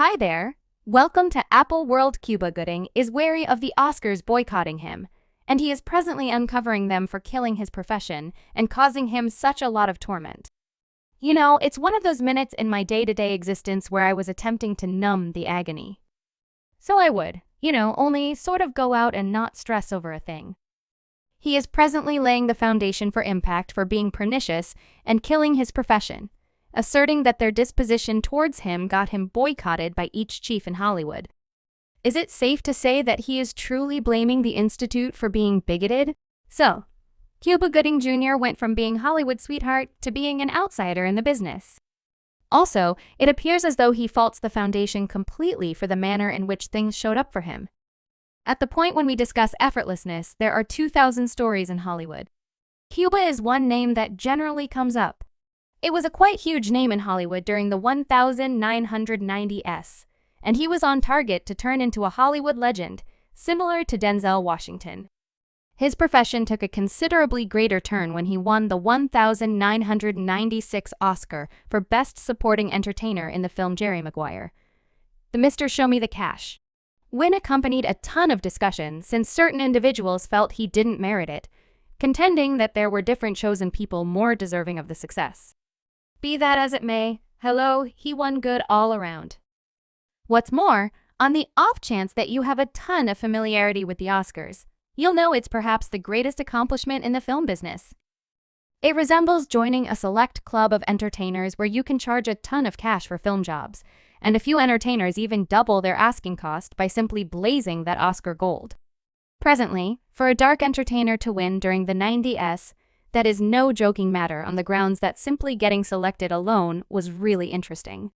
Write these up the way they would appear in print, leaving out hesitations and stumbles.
Hi there. Welcome to Apple World. Cuba Gooding is wary of the Oscars boycotting him, and he is presently uncovering them for killing his profession and causing him such a lot of torment. You know, it's one of those minutes in my day-to-day existence where I was attempting to numb the agony. So I would, only sort of go out and not stress over a thing. He is presently laying the foundation for impact for being pernicious and killing his profession, asserting that their disposition towards him got him boycotted by each chief in Hollywood. Is it safe to say that he is truly blaming the Institute for being bigoted? So, Cuba Gooding Jr. went from being Hollywood sweetheart to being an outsider in the business. Also, it appears as though he faults the foundation completely for the manner in which things showed up for him. At the point when we discuss effortlessness, there are 2,000 stories in Hollywood. Cuba is one name that generally comes up. It was a quite huge name in Hollywood during the 1990s, and he was on target to turn into a Hollywood legend, similar to Denzel Washington. His profession took a considerably greater turn when he won the 1996 Oscar for Best Supporting Entertainer in the film Jerry Maguire. The Mr. Show Me the Cash win accompanied a ton of discussion since certain individuals felt he didn't merit it, contending that there were different chosen people more deserving of the success. Be that as it may, he won good all around. What's more, on the off chance that you have a ton of familiarity with the Oscars, you'll know it's perhaps the greatest accomplishment in the film business. It resembles joining a select club of entertainers where you can charge a ton of cash for film jobs, and a few entertainers even double their asking cost by simply blazing that Oscar gold. Presently, for a dark entertainer to win during the 90s, that is no joking matter on the grounds that simply getting selected alone was really interesting.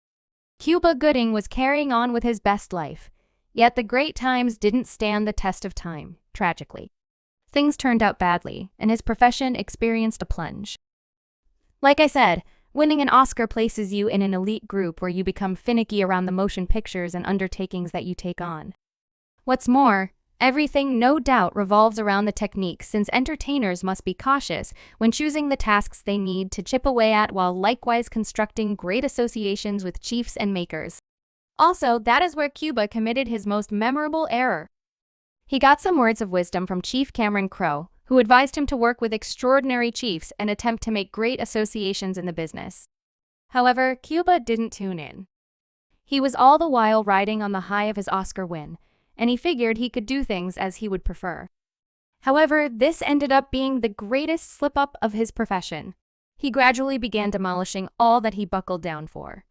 Cuba Gooding was carrying on with his best life, yet the great times didn't stand the test of time, tragically. Things turned out badly, and his profession experienced a plunge. Like I said, winning an Oscar places you in an elite group where you become finicky around the motion pictures and undertakings that you take on. What's more, everything no doubt revolves around the technique, since entertainers must be cautious when choosing the tasks they need to chip away at while likewise constructing great associations with chiefs and makers. Also, that is where Cuba committed his most memorable error. He got some words of wisdom from Chief Cameron Crowe, who advised him to work with extraordinary chiefs and attempt to make great associations in the business. However, Cuba didn't tune in. He was all the while riding on the high of his Oscar win, and he figured he could do things as he would prefer. However, this ended up being the greatest slip-up of his profession. He gradually began demolishing all that he buckled down for.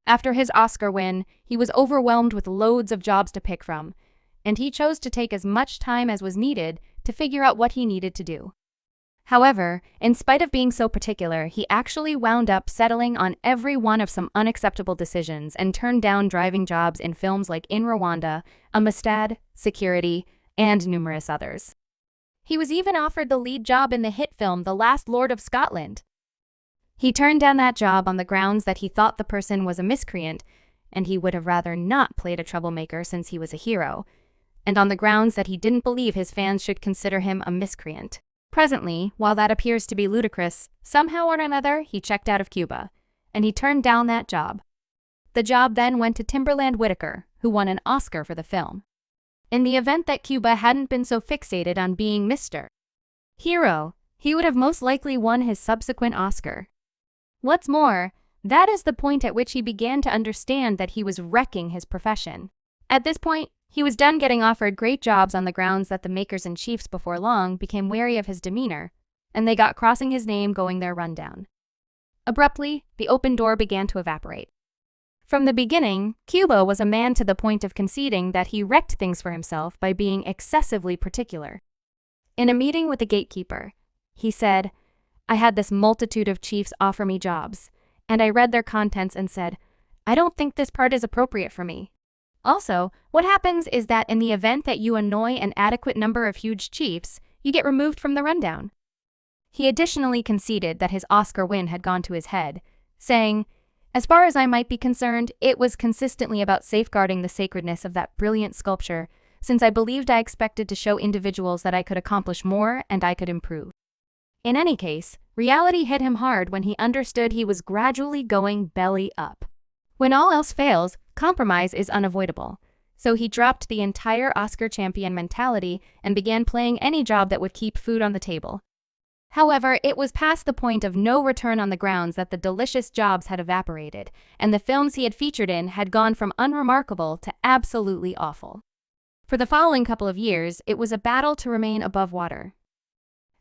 After his Oscar win, he was overwhelmed with loads of jobs to pick from, and he chose to take as much time as was needed to figure out what he needed to do. However, in spite of being so particular, he actually wound up settling on every one of some unacceptable decisions and turned down driving jobs in films like In Rwanda, Amistad, Security, and numerous others. He was even offered the lead job in the hit film The Last Lord of Scotland. He turned down that job on the grounds that he thought the person was a miscreant, and he would have rather not played a troublemaker since he was a hero, and on the grounds that he didn't believe his fans should consider him a miscreant. Presently, while that appears to be ludicrous, somehow or another he checked out of Cuba, and he turned down that job. The job then went to Timberland Whitaker, who won an Oscar for the film. In the event that Cuba hadn't been so fixated on being Mr. Hero, he would have most likely won his subsequent Oscar. What's more, that is the point at which he began to understand that he was wrecking his profession. At this point, he was done getting offered great jobs on the grounds that the makers and chiefs before long became wary of his demeanor, and they got crossing his name going their rundown. Abruptly, the open door began to evaporate. From the beginning, Cuba was a man to the point of conceding that he wrecked things for himself by being excessively particular. In a meeting with the gatekeeper, he said, "I had this multitude of chiefs offer me jobs, and I read their contents and said, I don't think this part is appropriate for me. Also, what happens is that in the event that you annoy an adequate number of huge chiefs, you get removed from the rundown." He additionally conceded that his Oscar win had gone to his head, saying, "As far as I might be concerned, it was consistently about safeguarding the sacredness of that brilliant sculpture, since I believed I expected to show individuals that I could accomplish more and I could improve." In any case, reality hit him hard when he understood he was gradually going belly up. When all else fails, compromise is unavoidable. So he dropped the entire Oscar champion mentality and began playing any job that would keep food on the table. However, it was past the point of no return on the grounds that the delicious jobs had evaporated, and the films he had featured in had gone from unremarkable to absolutely awful. For the following couple of years, it was a battle to remain above water.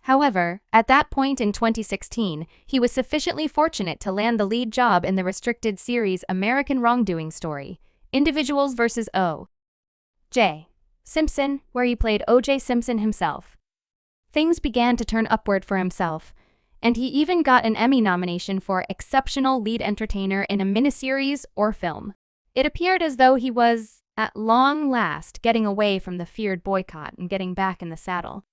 However, at that point in 2016, he was sufficiently fortunate to land the lead job in the restricted series American Wrongdoing Story, Individuals vs. O.J. Simpson, where he played O.J. Simpson himself. Things began to turn upward for himself, and he even got an Emmy nomination for Exceptional Lead Entertainer in a Miniseries or Film. It appeared as though he was, at long last, getting away from the feared boycott and getting back in the saddle.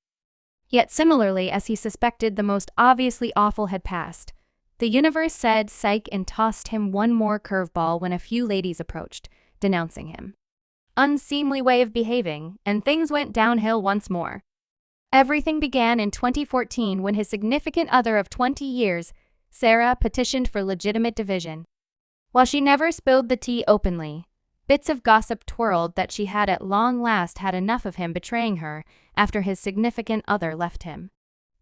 Yet similarly, as he suspected the most obviously awful had passed, the universe said psych and tossed him one more curveball when a few ladies approached, denouncing him. Unseemly way of behaving, and things went downhill once more. Everything began in 2014 when his significant other of 20 years, Sarah, petitioned for legitimate division. While she never spilled the tea openly, bits of gossip twirled that she had at long last had enough of him betraying her after his significant other left him.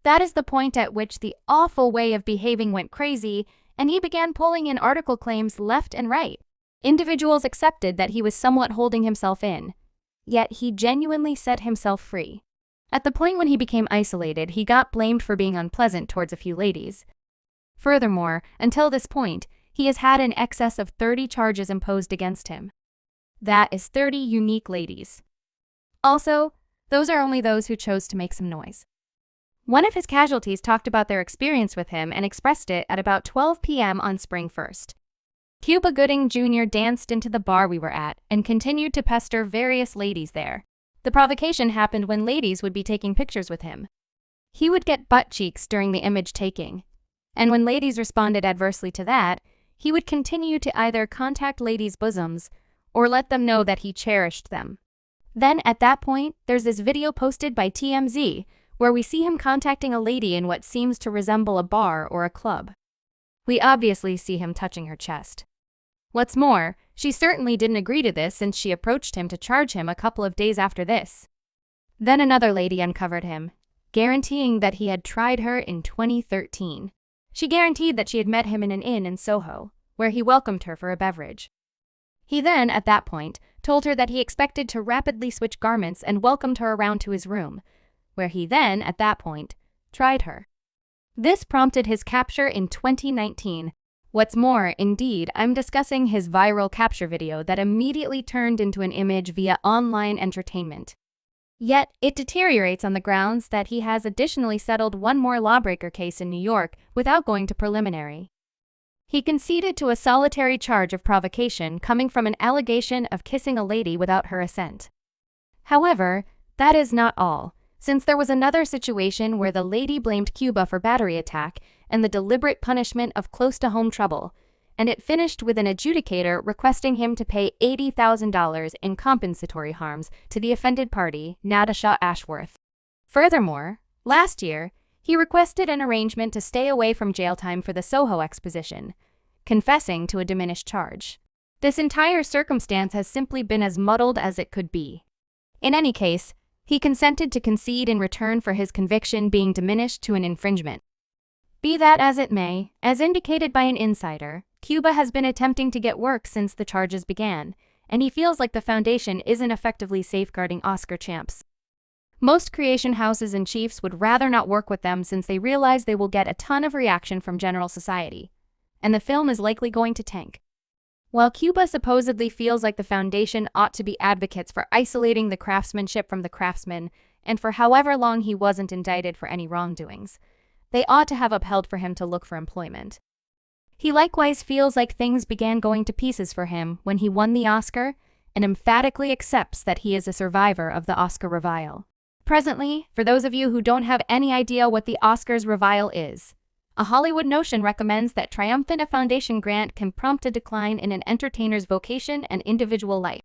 That is the point at which the awful way of behaving went crazy, and he began pulling in article claims left and right. Individuals accepted that he was somewhat holding himself in, yet he genuinely set himself free. At the point when he became isolated, he got blamed for being unpleasant towards a few ladies. Furthermore, until this point, he has had in excess of 30 charges imposed against him. That is 30 unique ladies. Also, those are only those who chose to make some noise. One of his casualties talked about their experience with him and expressed it at about 12 p.m. on Spring 1st. Cuba Gooding Jr. danced into the bar we were at and continued to pester various ladies there. The provocation happened when ladies would be taking pictures with him. He would get butt cheeks during the image taking, and when ladies responded adversely to that, he would continue to either contact ladies' bosoms or let them know that he cherished them. Then, at that point, there's this video posted by TMZ where we see him contacting a lady in what seems to resemble a bar or a club. We obviously see him touching her chest. What's more, she certainly didn't agree to this since she approached him to charge him a couple of days after this. Then another lady uncovered him, guaranteeing that he had tried her in 2013. She guaranteed that she had met him in an inn in Soho, where he welcomed her for a beverage. He then, at that point, told her that he expected to rapidly switch garments and welcomed her around to his room, where he then, at that point, tried her. This prompted his capture in 2019. What's more, indeed, I'm discussing his viral capture video that immediately turned into an image via online entertainment. Yet, it deteriorates on the grounds that he has additionally settled one more lawbreaker case in New York without going to preliminary. He conceded to a solitary charge of provocation coming from an allegation of kissing a lady without her assent. However, that is not all, since there was another situation where the lady blamed Cuba for battery attack and the deliberate punishment of close-to-home trouble, and it finished with an adjudicator requesting him to pay $80,000 in compensatory harms to the offended party, Natasha Ashworth. Furthermore, last year, he requested an arrangement to stay away from jail time for the Soho exposition, confessing to a diminished charge. This entire circumstance has simply been as muddled as it could be. In any case, he consented to concede in return for his conviction being diminished to an infringement. Be that as it may, as indicated by an insider, Cuba has been attempting to get work since the charges began, and he feels like the foundation isn't effectively safeguarding Oscar champs. Most creation houses and chiefs would rather not work with them since they realize they will get a ton of reaction from general society, and the film is likely going to tank. While Cuba supposedly feels like the foundation ought to be advocates for isolating the craftsmanship from the craftsman, and for however long he wasn't indicted for any wrongdoings, they ought to have upheld for him to look for employment. He likewise feels like things began going to pieces for him when he won the Oscar and emphatically accepts that he is a survivor of the Oscar revile. Presently, for those of you who don't have any idea what the Oscars revile is, a Hollywood notion recommends that triumphant a foundation grant can prompt a decline in an entertainer's vocation and individual life.